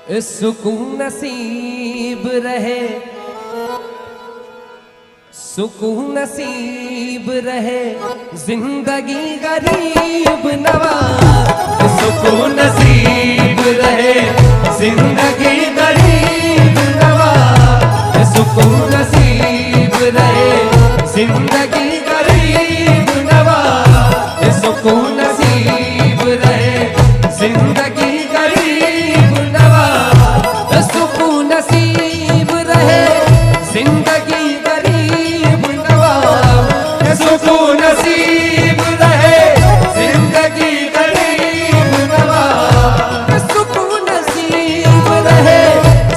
सुकून नसीब रहे, सुकून नसीब रहे, जिंदगी गरीब नवाज। सुकून नसीब रहे, जिंदगी गरीब नवाज। सुकून नसीब रहे, जिंदगी गरीब नवाज। सुकून नसीब रहे, जिंदगी गरीब नवाज। सुकून नसीब रहे, जिंदगी गरीब नवाज। सुकून नसीब रहे, जिंदगी गरीब नवाज। सुकून नसीब रहे,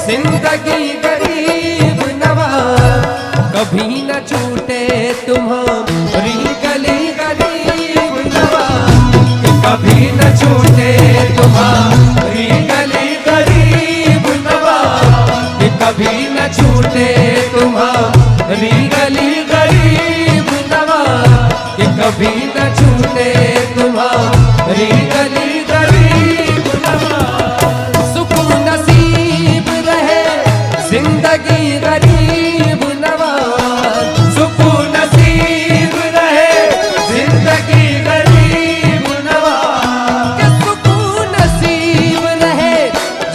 जिंदगी गरीब नवाज। कभी न छूटे तुम्हारी गली गरीब नवाज। कभी न छूटे तुम्हारी गली गरीब नवाज। कभी न छूटे तुम्हारी गली गरीब नवाज। कभी न छूटे तुम्हारी गली गरीब नवाज। सुकून नसीब रहे, जिंदगी गरीब नवाज। सुकून नसीब रहे, जिंदगी गरीब नवाज। सुकून नसीब रहे,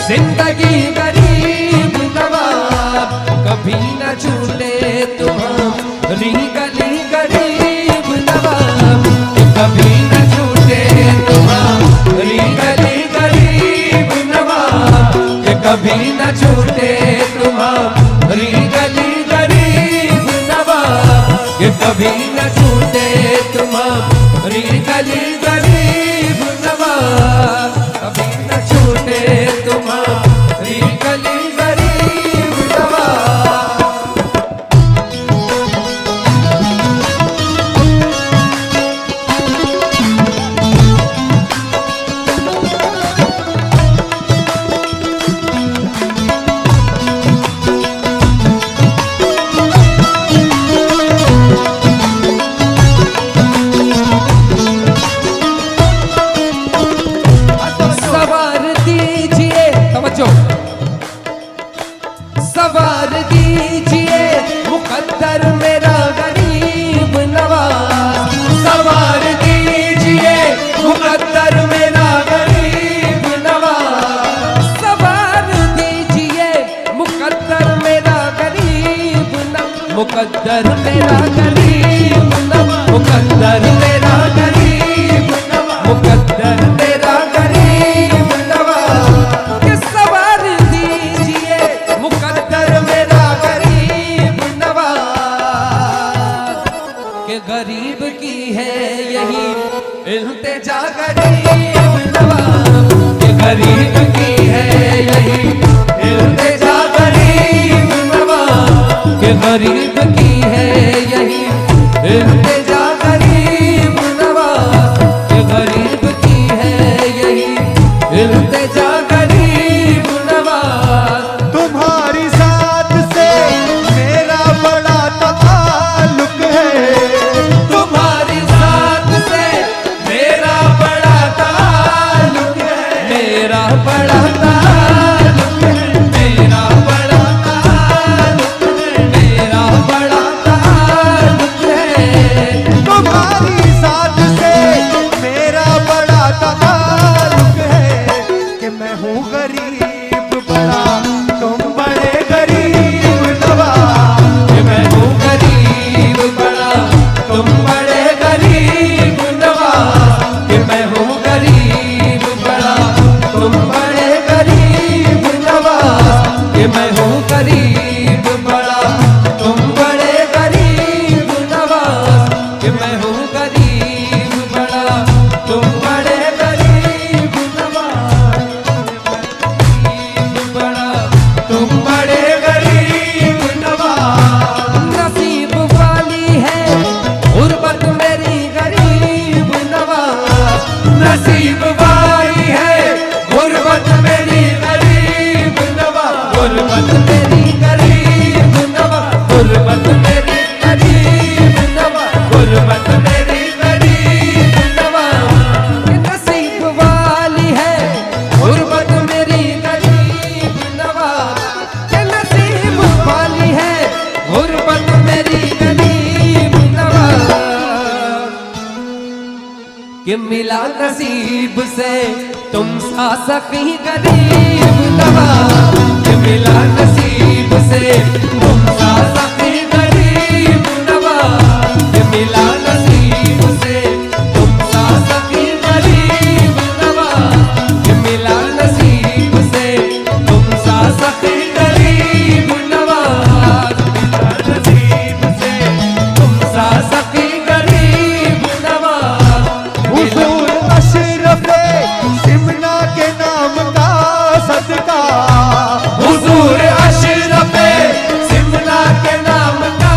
जिंदगी गरीब नवाज। कभी न छूटे तुम्हारी गली गरीब नवाज। कभी न छूटे तुम्हारी गली गरीब नवाज। कभी न छूटे तुम्हारी गली गरीब नवाज। कभी न छूटे तुम्हारी गली गरीब नवाज। कभी न छूटे तुम्हारी गली गरीब नवाज। सवार दीजिए मुकद्दर मेरा गरीब नवाज। सवार दीजिए मुकद्दर मेरा गरीब नवाज। सवार दीजिए मुकद्दर मेरा गरीब नवाज। मुकद्दर मेरा गरीब नवाज। मुकद्दर मेरा गरीब नवाज। मुकद्दर मेरा गरीब नवाज। सवार दीजिए मुकद्दर मेरा गरीब नवाज। के गरीब की है यही इल्तिजा गरीब नवाज। के गरीब की है यही इल्तिजा गरीब नवाज। के गरीब की है यही इल्तिजा गरीब नवाज। के गरीब की है यही इल्तिजा गरीब नवाज। तुम्हारी साथ से मेरा बड़ा ताल्लुक है। तुम्हारी साथ से मेरा बड़ा ताल्लुक है। मेरा बड़ा ताल्लुक है। ये मिला नसीब से तुम सा सकी गरीब नवाब, ये मिला नसीब से तुम सा सकी गरीब नवाब, ये मिला नसीब से तुम सा सकी गरीब नवाब, ये मिला नसीब से तुम सा सकी गरीब नवाब, मिला नसीब से तुम सा सकी गरीब नवाब। हुजूर अशरफे सिमना के नाम का सदका, हुजूर अशरफे सिमना के नाम का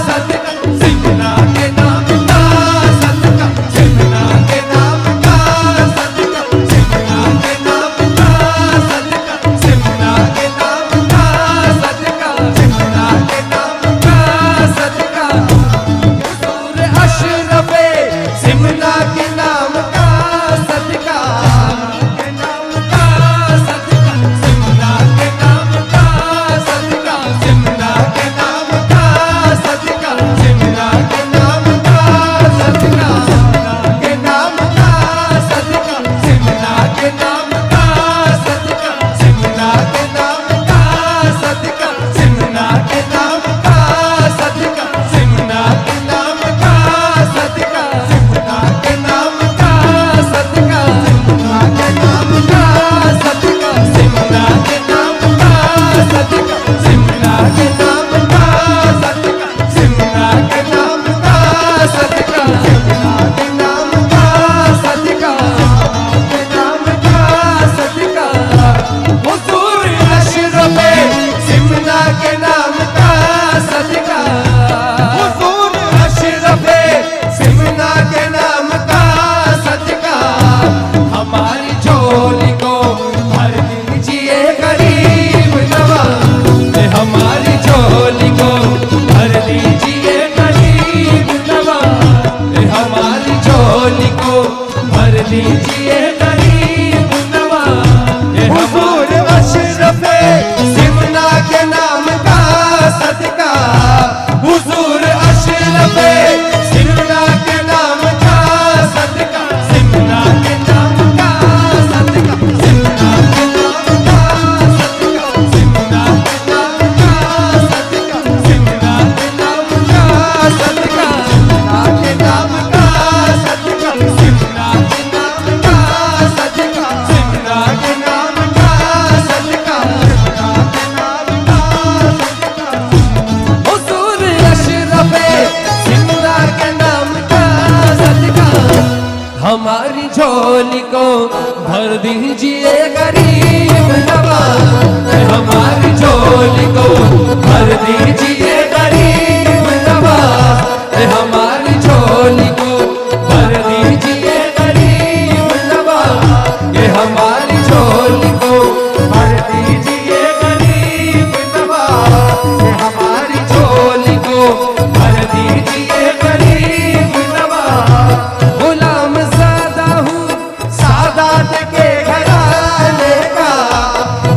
सदका, सिमना के नाम का सदका, सिमना के नाम का सदका, सिमना के नाम का सदका, सिमना के नाम का सदका, सिमना के नाम का सदका। हुजूर अशरफे सिमना के नाम का सदका, के नाम का सदका, सिमना के नाम का सदका, सिमना के नाम का सदका, सिमना के नाम का सदका, के नाम का सदका, सिमना के नाम का सदका, सिमना के नाम का सदका, सिमना के नाम का सदका, सिमना के नाम का सदका, सिमना के नाम का सदका, सिमना के नाम का सदका, सिमना के नाम का सदका, सिमना के नाम का सदका, सिमना के नाम का सदका, सिमना के नाम का सदका, के नाम का सदका। हुजूर अशरफे सिमना के नाम का सदका, हुजूर अशरफे सिमना के नाम का सदका। हमारी झोली को भर दीजिए गरीब नवाब, हमारी झोली को भर दीजिए गरीब नवाब, हमारी झोली को भर दीजिए गरीब नवाब। हुजूर अशरफे सिमना के नाम का सदका, हुजूर अशरफे सिमना के नाम का सदका, सिमना के नाम का सदका, सिमना के नाम का सदका, सिमना के नाम का सदका, सिमना के नाम का सदका, सिमना के नाम का सदका, सिमना के नाम का सदका, सिमना के नाम का सदका, सिमना के नाम का सदका। हुजूर अशरफे सिमना के नाम का सदका। हमारी झोली को भर दीजिए गरीब नवाब, हमारी झोली को भर दीजिए गरीब नवाब, हमारी झोली को भर दीजिए गरीब नवाब, ये हमारी झोली को भर दीजिए गरीब नवाब, ये हमारी झोली को भर दीजिए गरीब नवाब। गुलाम ज़ादा हूँ सादात के घराने का,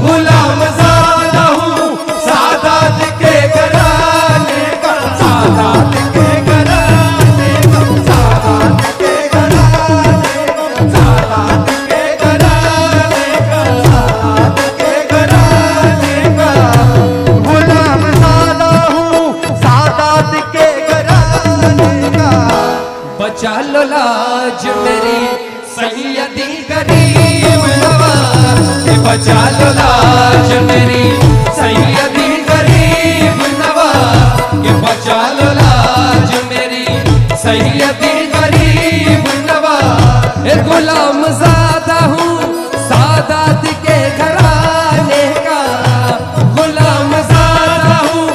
गुलाम ज़ादा हूँ सादात के घराने का, सादात के घराने का, सादात के घराने का, सादात के घराने का, सादात के घराने का। गुलाम ज़ादा हूँ सादात के घराने का। बचा लो लाज मेरी सैयदी गरीब नवाब, बचा लो लाज मेरी सैयदी गरीब नवाब, ये बचा लो लाज मेरी सैयदी गरीब नवाब। ए गुलाम ज़ादा हूँ सादात के घराने का, गुलाम ज़ादा हूँ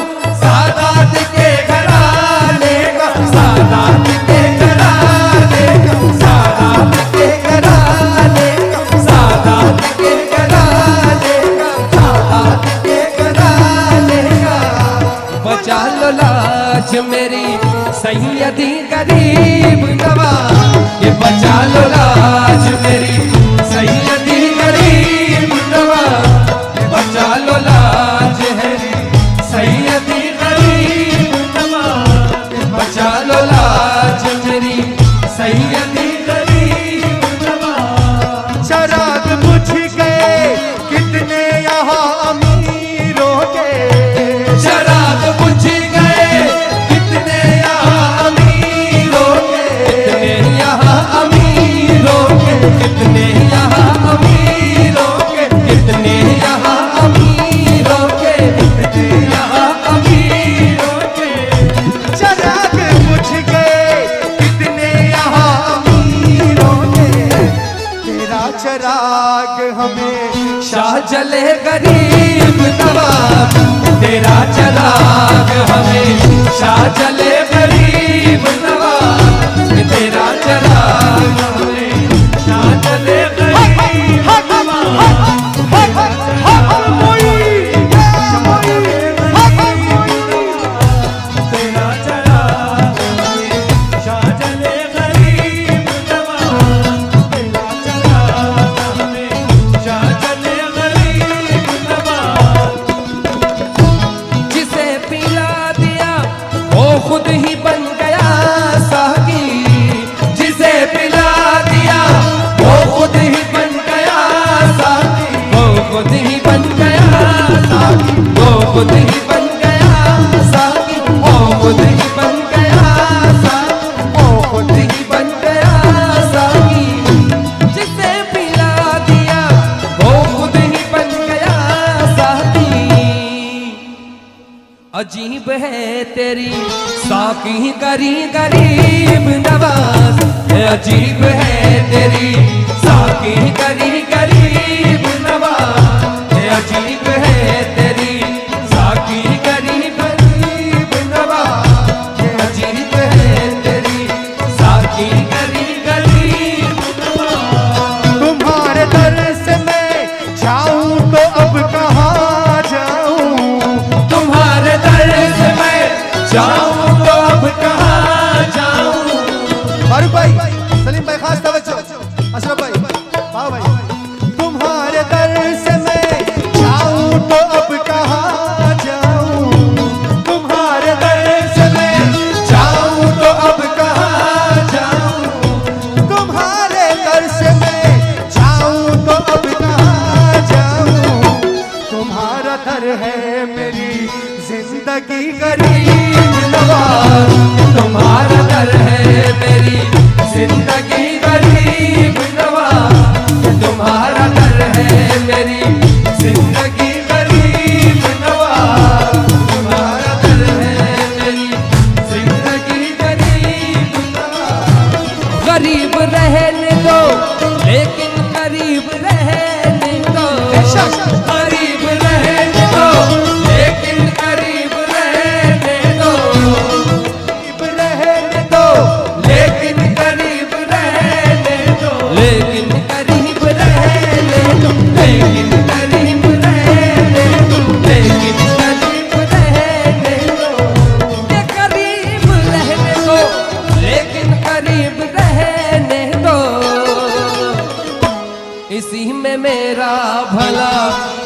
सादात के घराने का, सादात के घराने का, सादात के घराने का, सादात के घराने का, सादात के घराने का। बचा लो लाज मेरी सैयदी गरीब नवाब, ये बचा लो लाज मेरी सैयदी गरीब नवाब, ये बचा लो लाज है सैयदी गरीब नवाब, ये बचा लो लाज मेरी सैयदी गरीब तेरा चराग हमेशा जले गरीब नवाज, ये तेरा चराग हमेशा जले गरीब नवाज, तेरा चराग हमेशा जले गरीब नवाज, तेरा चराग हमेशा जले गरीब नवाज। जिसे पिला दिया वो खुद ही बन गया साकी, जिसे पिला दिया वो खुद ही बन गया साकी, वो खुद ही बन गया साकी, वो खुद ही बन गया साकी, वो खुद ही बन गया साकी, वो खुद ही बन गया साकी। जिसे पिला दिया वो खुद ही बन गया साकी। अजीब है तेरी साकी गरी गरीब नवाज, अजीब है तेरी साकी गरी गरीब नवाज, अजीब है तेरी साकी गरी गरीब नवाज, अजीब है तेरी साकी गरी गरीब नवाज। तुम्हारे दर से मैं जाऊं तो अब कहाँ जाऊं, तुम्हारे दर से मैं जाऊं तो अब कहाँ जाऊं। फारूक भाई, सलीम भाई, खास तवज्जो, अशरफ भाई, वाह भाई। तुम्हारे दर से मैं जाऊं तो अब कहाँ जाऊं, तुम्हारे दर से मैं जाऊं तो अब कहाँ जाऊं। तुम्हारे दर से मैं जाऊं तो अब कहाँ जाऊं। तुम्हारा दर है मेरी जिंदगी गरीब नवाज, तुम्हारा दर है मेरी जिंदगी गरीब नवाज, तुम्हारा दर है मेरी जिंदगी गरीब नवाज, तुम्हारा दर है मेरी जिंदगी गरीब नवाज। गरीब रहने दो लेकिन करीब रहने दो, गरीब रहने दो लेकिन करीब रहने दो, गरीब रहने दो लेकिन करीब रहने दो, लेकिन करीब रहने दो, लेकिन करीब रहने दो, लेकिन करीब रहने दो, ये करीब रहने दो लेकिन करीब रहने दो। इसी में मेरा भला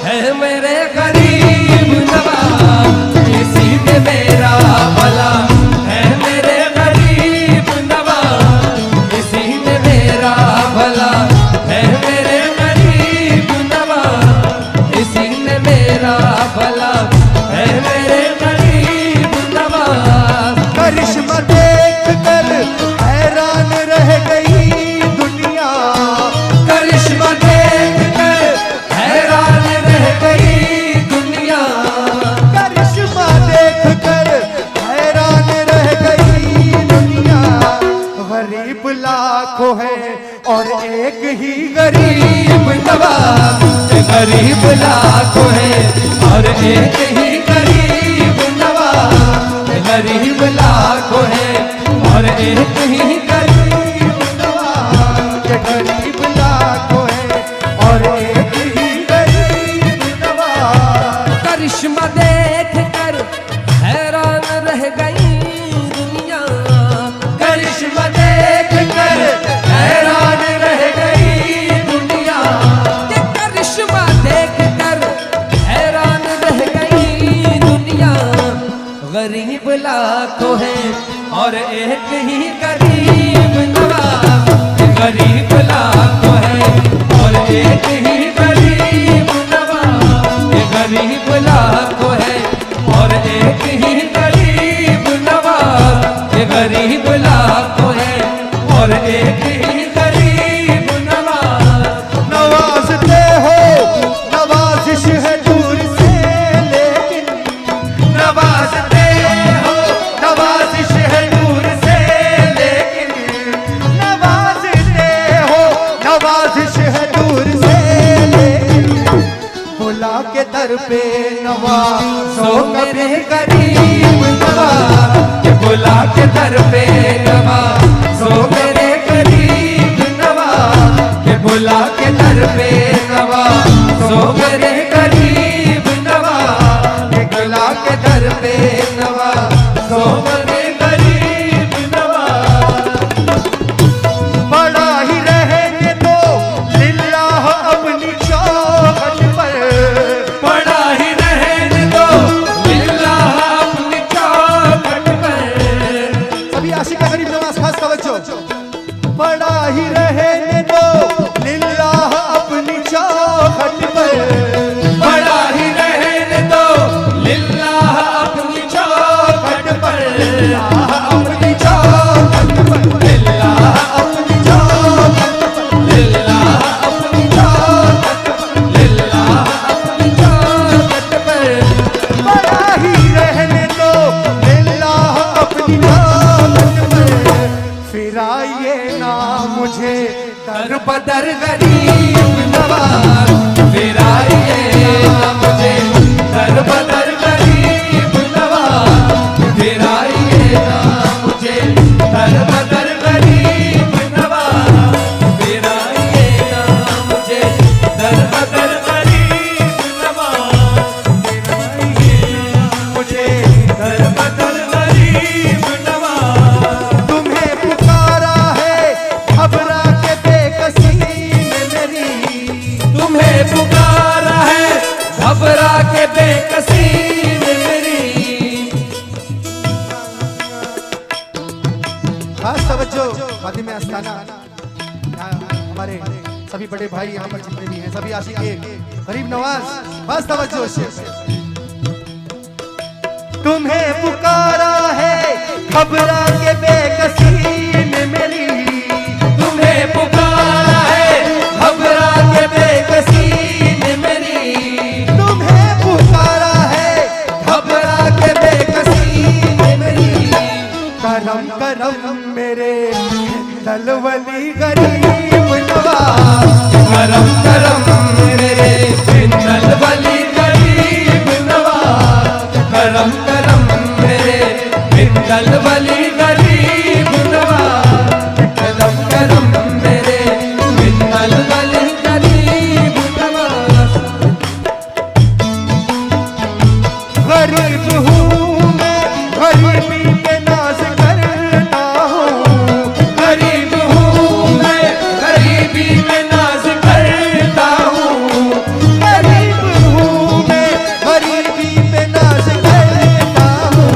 है मेरे गरीब नवाज, इसी में मेरा भला है मेरे गरीब नवाज, इसी में मेरा भला है मेरे गरीब नवाज, इसी में मेरा भला है मेरे गरीब नवाज। करिश्मा देख कर हैरान रह गई दुनिया, करिश्मा देख कर हैरान रह गई दुनिया, करिश्मा देख कर हैरान रह गई दुनिया। गरीब लाखों है और एक ही गरीब नवाज, गरीब लाखों है और एक ही गरीब नवाज, गरीब लाखों है और एक ही गरीब नवाज, गरीब लाखों है और एक ही गरीब नवाज। करिश्मा देख कर हैरान रह गई दुनिया, करिश्मा देख कर हैरान रह गई दुनिया, ये करिश्मा देख कर हैरान रह गई दुनिया। गरीब लाखों है और एक ही गरीब नवाज, गरीब लाखों है और एक ही गरीब नवाज, गरीब लाखों है और एक ही गरीब नवाज, गरीब लाखों है और एक ही गरीब नवाज। नवाजते हो नवाजिश है दूर से लेकिन, नवाजते हो नवाजिश है दूर से लेकिन, नवाजते हो नवाजिश है दूर से लेकिन। बुला के दर दर पे नवाजो मेरे गरीब नवाज के बुला के दर पे नवाजो मेरे गरीब नवाज के बुला के दर पे नवाजो मेरे गरीब नवाज के बुला के दर पे नवाजो मेरे गरीब नवाज। बड़ा ही रहने दो लिल्लाह अपनी चौखट पर, बड़ा ही रहने दो लिल्लाह अपनी चौखट पर। सभी आशिक गरीब नवाज खास तवज्जो। बड़ा ही रहने दो लिल्लाह अपनी चौखट पर, बड़ा ही रहने दो लिल्लाह अपनी चौखट पर। अपनी चौखट पर, लिल्लाह अपनी चौखट पर, लिल्लाह अपनी चौखट पर, लिल्लाह अपनी चौखट पर। बड़ा ही रहने दो लिल्लाह अपनी चौखट पर। फिर आइए ना मुझे दर बदर गरीब नवाज, फिर आइए ना मुझे दर बदर गरीब नवाज, फिर आइए ना मुझे दर बदर गरीब नवाज, फिर आइए ना मुझे दर बदर गरीब नवाज, फिर आइए ना मुझे दर बदर गरीब नवाज। तुम्हें पुकारा है घबरा के बेकसी में मेरी, तुम्हें पुकारा है घबरा के बेकसी में मेरी। खास तवज्जो खादिम आस्ताना, हमारे सभी बड़े भाई यहाँ पर जितने भी हैं, सभी आशिक गरीब नवाज, खास तवज्जो से। तुम्हें पुकारा है घबरा के बेकसी में मेरी, तुम्हें पुकारा है घबरा के बेकसी में मेरी। तुम्हें पुकारा है घबरा के बेकसी में मेरी। करम करम मेरे दलवली गरीब नवाज, करम करम मेरे बिंदल वली गरीब नवाज, करम करम मेरे बिंदल वली गरीब नवाज, करम करम मेरे बिंदल वली गरीब नवाज। गरीब हूँ मैं गरीबी पे नाज करता हूँ, गरीब हूँ मैं गरीबी में नाज करता हूँ, गरीब हूँ मैं गरीबी पे नाज करता हूँ।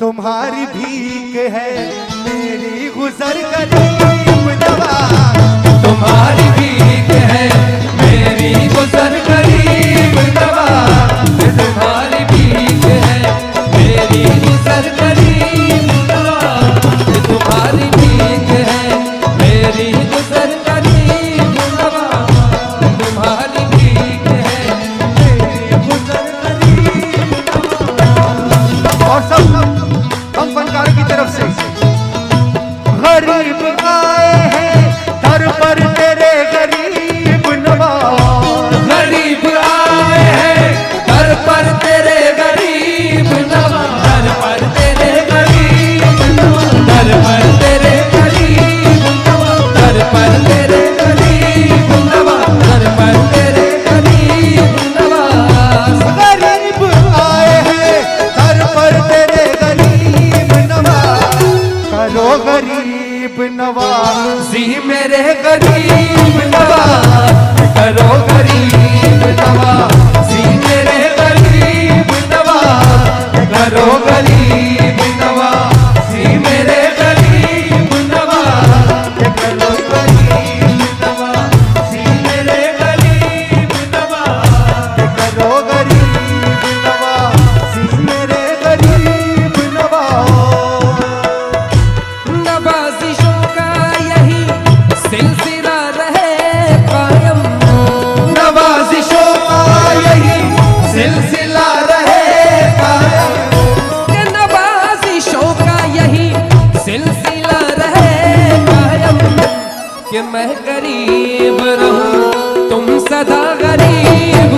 तुम्हारी भीख है मेरी गुजर गरीब नवाज, तुम्हारी भीख है मेरी गुजर गरीब नवाज, तुम्हारी भीख है मेरी गुजर गरीब नवाज, तुम्हारी भीख है मेरी गुजर गरीब नवाज, तुम्हारी भीख है मेरी गुजर गरीब नवाज। और सब हम फनकारों की तरफ से गरीब आए हैं दर पर तेरे गरीब नवाज, गरीब आए हैं दर पर तेरे गरीब नवाज, दर पर तेरे गरीब नवाज, दर पर तेरे गरीब नवाज, दर पर तेरे गरीब नवाज, दर पर तेरे गरीब नवाज। गरीब आए हैं दर पर तेरे गरीब नवाज, करो गरीब नवाजी मेरे गरीब नवाज, करो गरीब नवाजी मेरे गरीब नवाज, करो गरीब नवाजी मेरे गरीब नवाज, करो गरीब नवाजी मेरे गरीब नवाज, करो गरीब नवाजी मेरे गरीब नवाज। नवाजिशों का यही सिलसिला रहे कायम, नवाजिशों का यही सिलसिला रहे कायम, कि नवाजिशों का यही सिलसिला रहे कायम, कि मैं गरीब रहूं तुम सदा गरीब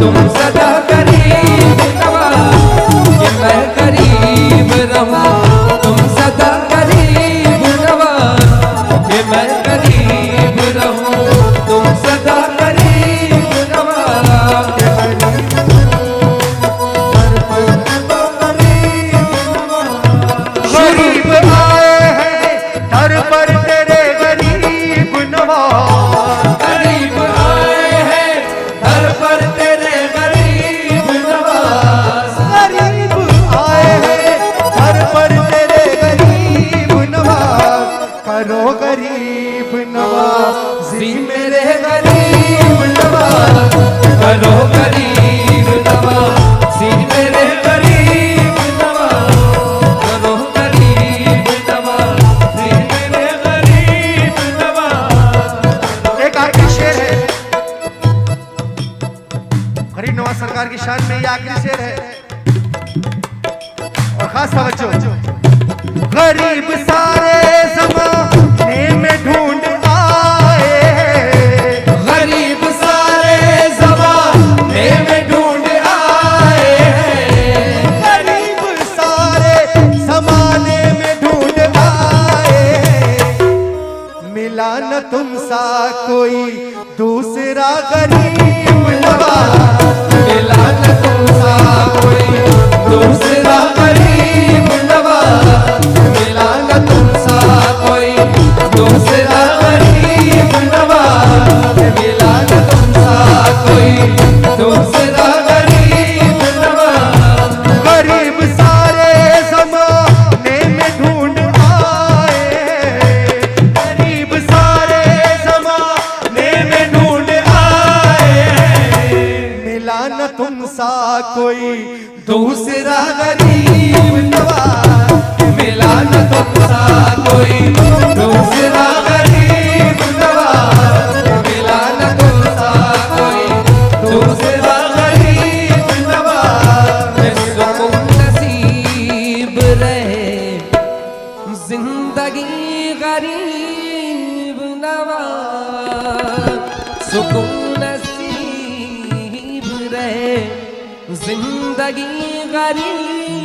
तुम सदा करीब नवाज कि मैं करीब रहूं तुम सदा करीब नवाज कि मैं करीब रहूं तुम सदा करीब नवाज गरीब आए हैं दर पर तेरे गरीब नवाज गरीब आए हैं दर पर तेरे गरीब नवाज गरीब आए हैं दर पर तेरे गरीब नवाज करो गरीब नवाजी मेरे गरीब नवाज करो गरीब नवाज मेरे गरीब नवाज करो गरीब नवाज मेरे गरीब नवाज। एक आखिरी शेर है गरीब नवाज सरकार की शान में, ये आखिरी शेर है और खास तवज्जो। गरीब सारे ज़माने में ढूंढ आए गरीब सारे ज़माने में ढूंढ आए हैं गरीब सारे ज़माने में ढूंढ आए मिला न तुम सा कोई दूसरा गरीब नवाज मिला न तुम सा कोई दूसरा गरीब नवाज मिला न तुम सा कोई दूसरा गरीब नवाज मिला न तुम सा कोई दूसरा गरीब नवाज। गरीब सारे ज़माने में ढूंढ आए गरीब सारे ज़माने में ढूंढ आए मिला न तुम सा कोई दूसरा गरीब नवाज मिला न तुम सा कोई दूसरा गरीब नवाज मिला न तुम सा कोई दूसरा गरीब नवाज। सुकून नसीब रहे जिंदगी गरीब नवाज सुकून नसीब रहे जिंदगी गरीब